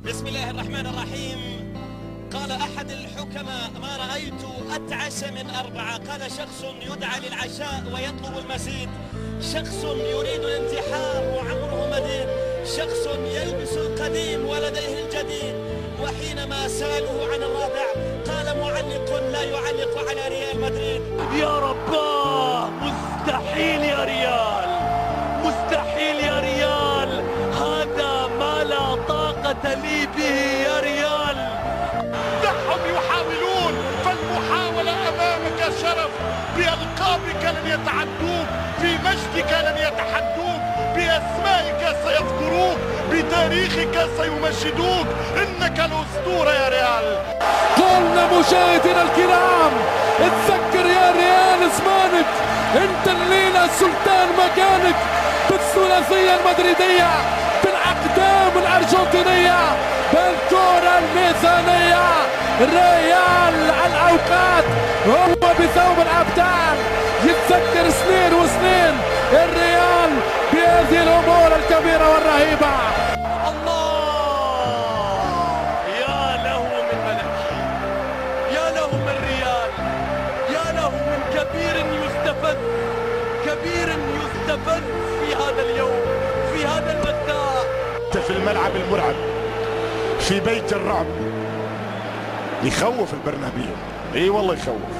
بسم الله الرحمن الرحيم. قال أحد الحكماء: ما رأيت أتعس من أربعة. قال: شخص يدعى للعشاء ويطلب المزيد، شخص يريد الانتحار وعمره مديد، شخص يلبس القديم ولديه الجديد. وحينما سألوه عن الرابع قال: معلق لا يعلق على ريال مدريد. يا رباه، مستحيل يا ريال، مستحيل يا ريال، هذا ما لا طاقة لي به يا ريال. دعهم يحاولون، فالمحاولة أمامك شرف. بألقابك لن يتعدوك، في مجدك لن يتحدوك، بأسمائك سيذكروك، بتاريخك سيمجدوك. إنك الأسطورة يا ريال. قلنا مشاهدينا الكرام، اتذكر يا ريال زمانك، انت الليلة سلطان مكانك بالثلاثية المدريدية، بالاقدام الارجنتينية، بالكرة الميزانية. ريال على الاوقات هو بثوب الابطال، يتذكر سنين وسنين الريال بهذه الامور الكبيرة والرهيبة. يا له من ملك، يا له من ريال، يا له من كبير يستفز، كبير يستفز في هذا اليوم، في هذا المساء. في الملعب المرعب، في بيت الرعب، يخوف البرنابيو. اي والله يخوف.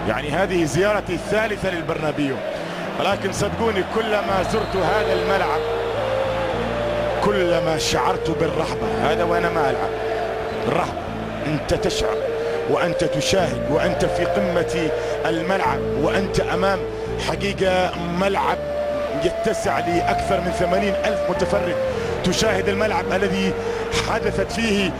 يعني هذه زيارتي الثالثة للبرنابيو، ولكن صدقوني كلما زرت هذا الملعب كلما شعرت بالرهبة. هذا وانا ما العب، الرهبة. انت تشعر وانت تشاهد وانت في قمة الملعب، وانت امام حقيقة ملعب يتسع لأكثر من 80,000 متفرج. تشاهد الملعب الذي حدثت فيه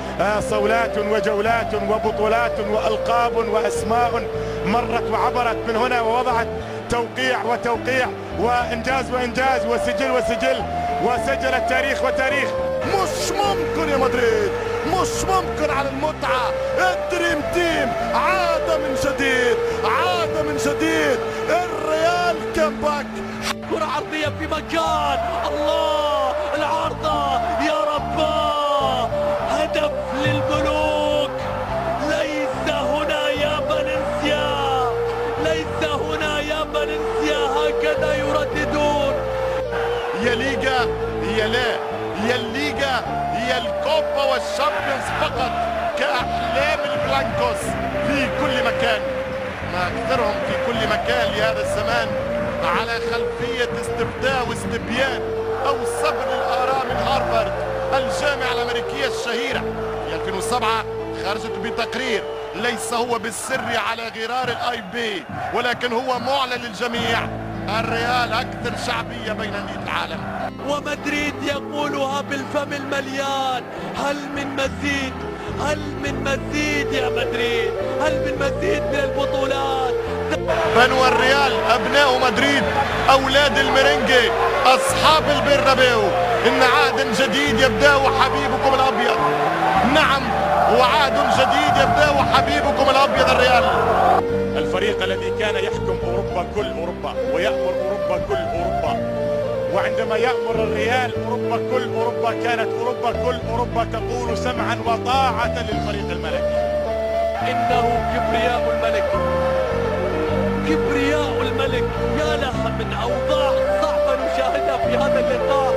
صولات وجولات وبطولات وألقاب وأسماء مرت وعبرت من هنا ووضعت توقيع وتوقيع وإنجاز وإنجاز وسجل وسجل، وسجل التاريخ وتاريخ. مش ممكن يا مدريد، مش ممكن على المتعة. الدريم تيم عاد من جديد، عاد من جديد. الريال كامباك. كرة عرضية في مكان، الله العارضة يا رباه، هدف للملوك. ليس هنا يا فالنسيا، ليس هنا يا فالنسيا، هكذا يرددون. هي ليغا، هي لا، هي الليغا، هي الكوبا والشامبيونز فقط كأحلام البلانكوس في كل مكان. ما أكثرهم في كل مكان لهذا الزمان على خلفية استبداء واستبيان أو صبر الآراء من هارفارد الجامعة الأمريكية الشهيرة في 2007 خرجت بتقرير ليس هو بالسر على غرار الاي بي، ولكن هو معلن للجميع: الريال أكثر شعبية بين أندية العالم. ومدريد يقولها بالفم المليان: هل من مزيد؟ هل من مزيد يا مدريد؟ هل من مزيد من البطولات؟ بنو الريال، أبناء مدريد، أولاد الميرينجي، أصحاب البرنابيو، إن عهد جديد يبدأ حبيبكم الأبيض. نعم، وعهد جديد يبدأ حبيبكم الأبيض الريال. الفريق الذي كان يحكم أوروبا كل أوروبا ويأمر أوروبا كل أوروبا، وعندما يأمر الريال أوروبا كل أوروبا، كانت أوروبا كل أوروبا تقول سمعا وطاعة للفريق الملكي. إنه كبرياء الملك، كبرياء الملك. يا لها من أوضاع صعبة نشاهدها في هذا اللقاء.